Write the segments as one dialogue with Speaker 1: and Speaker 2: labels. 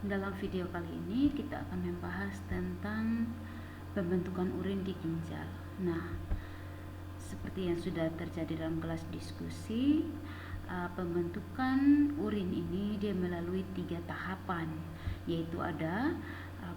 Speaker 1: Dalam video kali ini kita akan membahas tentang pembentukan urin di ginjal. Nah, seperti yang sudah terjadi dalam kelas diskusi, pembentukan urin ini dia melalui 3 tahapan, yaitu ada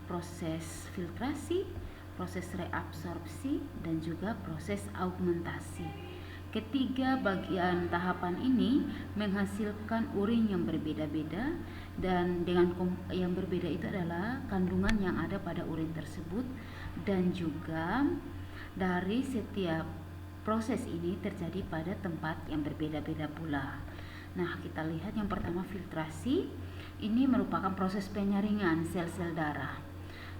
Speaker 1: proses filtrasi, proses reabsorpsi, dan juga proses augmentasi. Ketiga bagian tahapan ini menghasilkan urin yang berbeda-beda, dan dengan yang berbeda itu adalah kandungan yang ada pada urin tersebut, dan juga dari setiap proses ini terjadi pada tempat yang berbeda-beda pula. Nah, kita lihat yang pertama, filtrasi. Ini merupakan proses penyaringan sel-sel darah.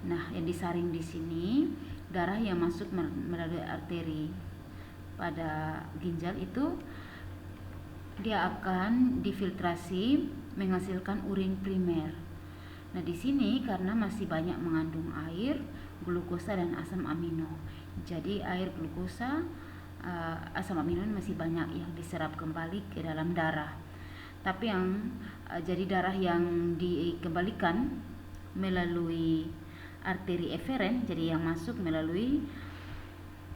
Speaker 1: Nah, yang disaring di sini darah yang masuk melalui arteri pada ginjal itu dia akan difiltrasi menghasilkan urin primer. Nah, di sini karena masih banyak mengandung air, glukosa dan asam amino. Jadi air, glukosa, asam amino masih banyak yang diserap kembali ke dalam darah. Tapi yang jadi darah yang dikembalikan melalui arteri eferen, jadi yang masuk melalui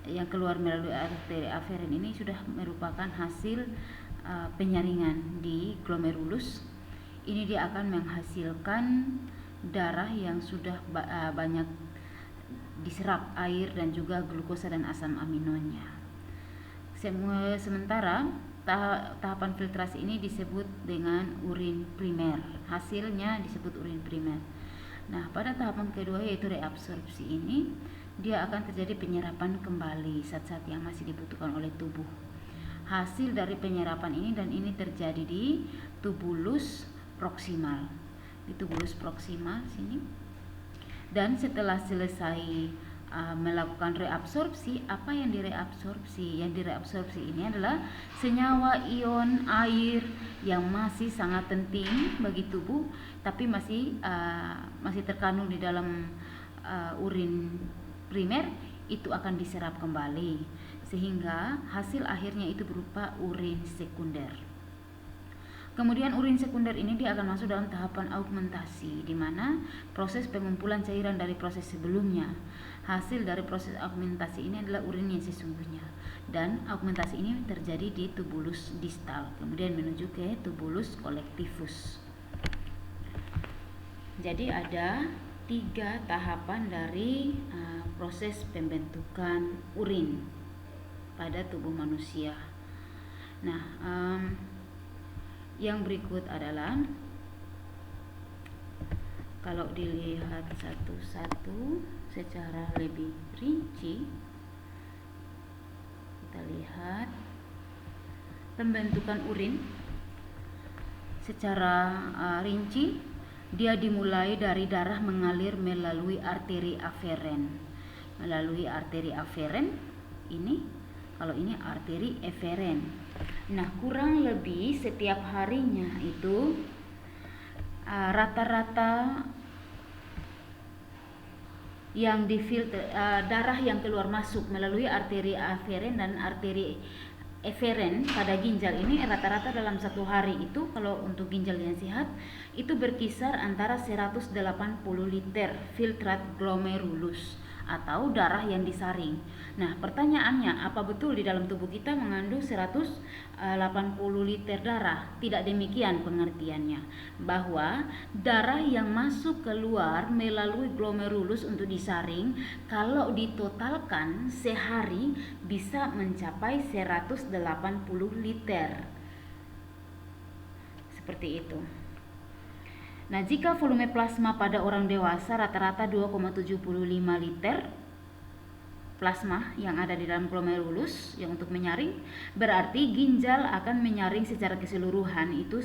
Speaker 1: yang keluar melalui arteri aferen ini sudah merupakan hasil penyaringan di glomerulus. Ini dia akan menghasilkan darah yang sudah banyak diserap air dan juga glukosa dan asam aminonya. Sementara tahapan filtrasi ini disebut dengan urin primer. Hasilnya disebut urin primer. Nah, pada tahapan kedua yaitu reabsorpsi ini dia akan terjadi penyerapan kembali zat-zat yang masih dibutuhkan oleh tubuh. Hasil dari penyerapan ini dan ini terjadi di tubulus proksimal. Di tubulus proksimal sini. Dan setelah selesai melakukan reabsorpsi, apa yang direabsorpsi? Yang direabsorpsi ini adalah senyawa ion air yang masih sangat penting bagi tubuh, tapi masih terkandung di dalam urin primer, itu akan diserap kembali sehingga hasil akhirnya itu berupa urin sekunder. Kemudian urin sekunder ini dia akan masuk dalam tahapan augmentasi, di mana proses pengumpulan cairan dari proses sebelumnya. Hasil dari proses augmentasi ini adalah urin yang sesungguhnya, dan augmentasi ini terjadi di tubulus distal, kemudian menuju ke tubulus collectivus. Jadi ada 3 tahapan dari proses pembentukan urin pada tubuh manusia. Nah, yang berikut adalah kalau dilihat satu-satu secara lebih rinci, kita lihat pembentukan urin secara rinci. Dia dimulai dari darah mengalir melalui arteri aferen. Melalui arteri aferen ini, kalau ini arteri eferen. Nah, kurang lebih setiap harinya itu rata-rata yang difilter darah yang keluar masuk melalui arteri aferen dan arteri eferen pada ginjal ini rata-rata dalam 1 hari itu, kalau untuk ginjal yang sehat itu berkisar antara 180 liter filtrat glomerulus atau darah yang disaring. Nah, pertanyaannya, apa betul di dalam tubuh kita mengandung 180 liter darah? Tidak demikian pengertiannya, bahwa darah yang masuk keluar melalui glomerulus untuk disaring kalau ditotalkan sehari bisa mencapai 180 liter. Seperti itu. Nah, jika volume plasma pada orang dewasa rata-rata 2,75 liter plasma yang ada di dalam glomerulus yang untuk menyaring, berarti ginjal akan menyaring secara keseluruhan itu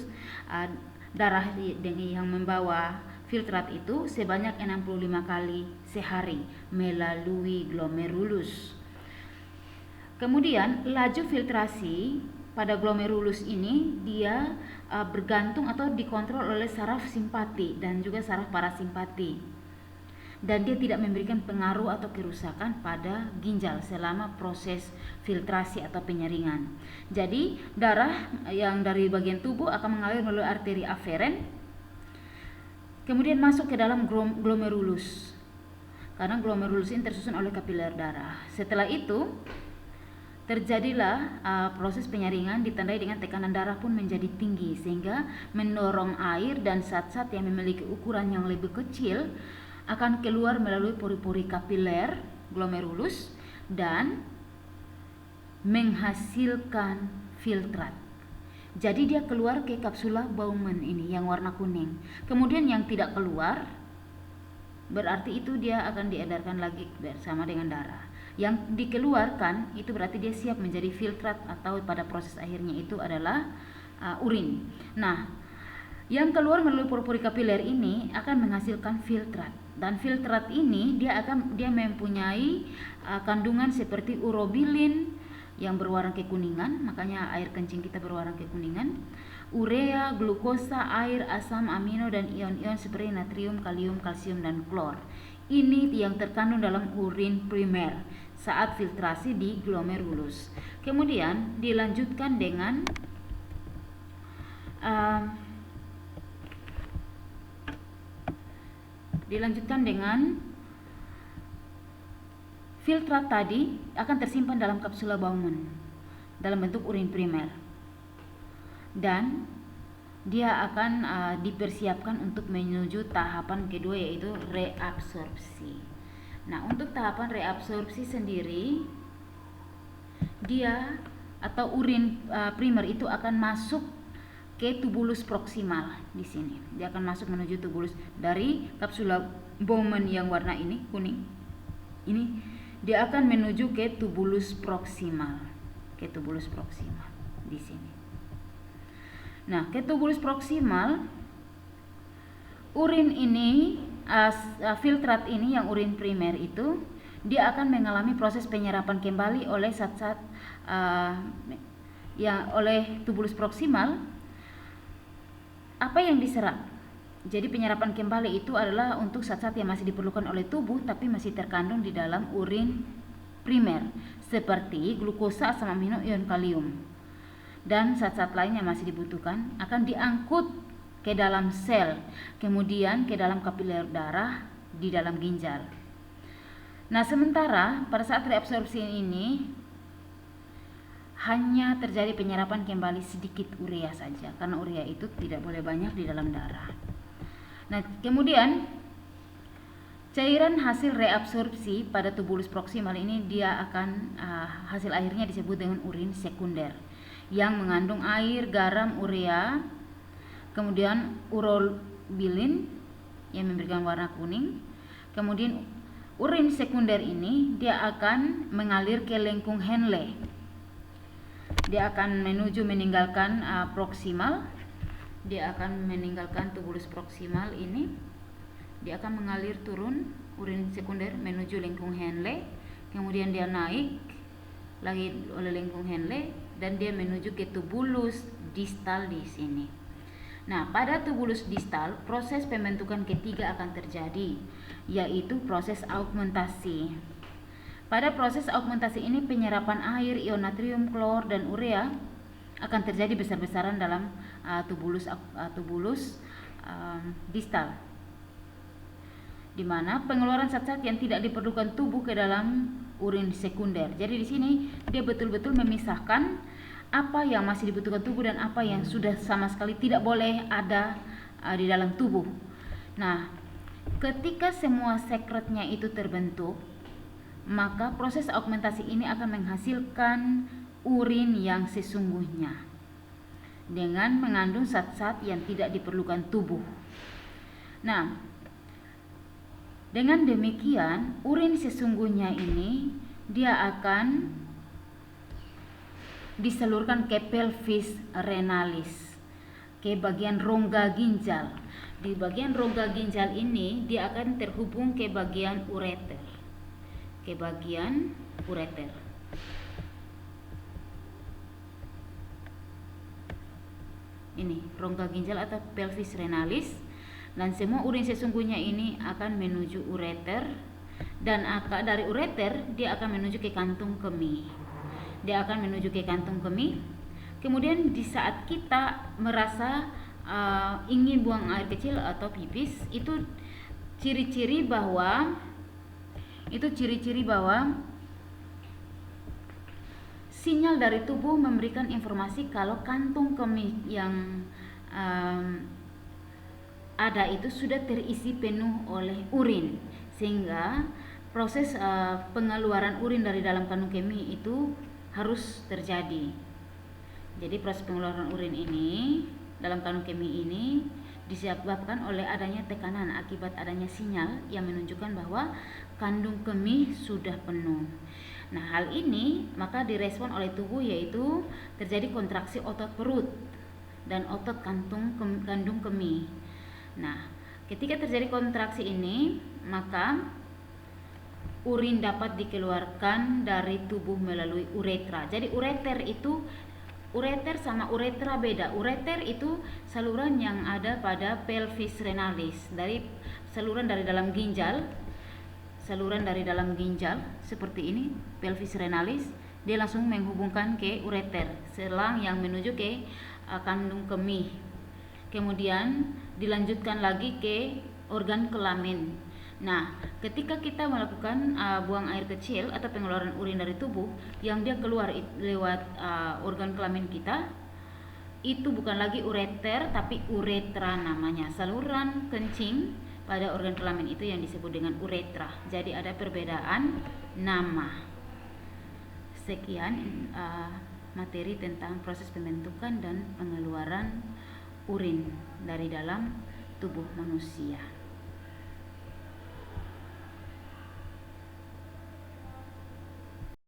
Speaker 1: darah yang membawa filtrat itu sebanyak 65 kali sehari melalui glomerulus. Kemudian laju filtrasi pada glomerulus ini dia bergantung atau dikontrol oleh saraf simpati dan juga saraf parasimpati, dan dia tidak memberikan pengaruh atau kerusakan pada ginjal selama proses filtrasi atau penyaringan. Jadi darah yang dari bagian tubuh akan mengalir melalui arteri aferen kemudian masuk ke dalam glomerulus, karena glomerulus ini tersusun oleh kapiler darah. Setelah itu terjadilah proses penyaringan ditandai dengan tekanan darah pun menjadi tinggi sehingga mendorong air dan zat-zat yang memiliki ukuran yang lebih kecil akan keluar melalui pori-pori kapiler glomerulus dan menghasilkan filtrat. Jadi dia keluar ke kapsula Bowman ini yang warna kuning. Kemudian yang tidak keluar berarti itu dia akan diedarkan lagi bersama dengan darah. Yang dikeluarkan itu berarti dia siap menjadi filtrat atau pada proses akhirnya itu adalah urin. Nah, yang keluar melalui pori-pori kapiler ini akan menghasilkan filtrat. Dan filtrat ini dia mempunyai kandungan seperti urobilin yang berwarna kekuningan, makanya air kencing kita berwarna kekuningan, urea, glukosa, air, asam amino dan ion-ion seperti natrium, kalium, kalsium dan klor. Ini yang terkandung dalam urin primer saat filtrasi di glomerulus. Kemudian dilanjutkan dengan filtrat tadi akan tersimpan dalam kapsula Bowman dalam bentuk urin primer dan dia akan dipersiapkan untuk menuju tahapan kedua yaitu reabsorpsi. Nah, untuk tahapan reabsorpsi sendiri dia atau urin primer itu akan masuk ke tubulus proksimal di sini. Dia akan masuk menuju tubulus dari kapsula Bowman yang warna ini kuning. Ini dia akan menuju ke tubulus proksimal. Ke tubulus proksimal di sini. Nah, ke tubulus proksimal urin ini filtrat ini yang urin primer itu dia akan mengalami proses penyerapan kembali oleh zat-zat oleh tubulus proksimal. Apa yang diserap? Jadi penyerapan kembali itu adalah untuk zat-zat yang masih diperlukan oleh tubuh tapi masih terkandung di dalam urin primer seperti glukosa, asam amino, ion kalium dan zat-zat lain yang masih dibutuhkan akan diangkut ke dalam sel, kemudian ke dalam kapiler darah di dalam ginjal. Nah, sementara pada saat reabsorpsi ini hanya terjadi penyerapan kembali sedikit urea saja karena urea itu tidak boleh banyak di dalam darah. Nah, kemudian cairan hasil reabsorpsi pada tubulus proksimal ini dia akan hasil akhirnya disebut dengan urin sekunder yang mengandung air, garam, urea, kemudian urobilin yang memberikan warna kuning. Kemudian urin sekunder ini dia akan mengalir ke lengkung Henle. Dia akan meninggalkan proksimal. Dia akan meninggalkan tubulus proksimal ini. Dia akan mengalir turun urin sekunder menuju lengkung Henle. Kemudian dia naik lagi oleh lengkung Henle dan dia menuju ke tubulus distal di sini. Nah, pada tubulus distal proses pembentukan ketiga akan terjadi, yaitu proses augmentasi. Pada proses augmentasi ini penyerapan air, ion natrium, klor dan urea akan terjadi besar-besaran dalam tubulus distal, di mana pengeluaran zat-zat yang tidak diperlukan tubuh ke dalam urin sekunder. Jadi di sini dia betul-betul memisahkan apa yang masih dibutuhkan tubuh dan apa yang sudah sama sekali tidak boleh ada di dalam tubuh. Nah, ketika semua sekretnya itu terbentuk, maka proses augmentasi ini akan menghasilkan urin yang sesungguhnya dengan mengandung zat-zat yang tidak diperlukan tubuh. Nah, dengan demikian urin sesungguhnya ini dia akan disalurkan ke pelvis renalis, ke bagian rongga ginjal. Di bagian rongga ginjal ini dia akan terhubung ke bagian ureter. Ini rongga ginjal atau pelvis renalis, dan semua urin sesungguhnya ini akan menuju ureter, dan dari ureter dia akan menuju ke kantung kemih. Kemudian di saat kita merasa ingin buang air kecil atau pipis, itu ciri-ciri bahwa sinyal dari tubuh memberikan informasi kalau kantung kemih yang ada itu sudah terisi penuh oleh urin, sehingga proses pengeluaran urin dari dalam kandung kemih itu harus terjadi. Jadi proses pengeluaran urin ini dalam kandung kemih ini disebabkan oleh adanya tekanan akibat adanya sinyal yang menunjukkan bahwa kandung kemih sudah penuh. Nah, hal ini maka direspon oleh tubuh, yaitu terjadi kontraksi otot perut dan otot kandung kemih. Nah, ketika terjadi kontraksi ini, maka urin dapat dikeluarkan dari tubuh melalui uretra. Jadi ureter sama uretra beda. Ureter itu saluran yang ada pada pelvis renalis, dari saluran dari dalam ginjal. Saluran dari dalam ginjal seperti ini, pelvis renalis, dia langsung menghubungkan ke ureter, selang yang menuju ke kandung kemih. Kemudian dilanjutkan lagi ke organ kelamin. Nah, ketika kita melakukan buang air kecil atau pengeluaran urin dari tubuh yang dia keluar lewat organ kelamin kita, itu bukan lagi ureter tapi uretra namanya. Saluran kencing pada organ kelamin itu yang disebut dengan uretra. Jadi ada perbedaan nama. Sekian materi tentang proses pembentukan dan pengeluaran urin dari dalam tubuh manusia.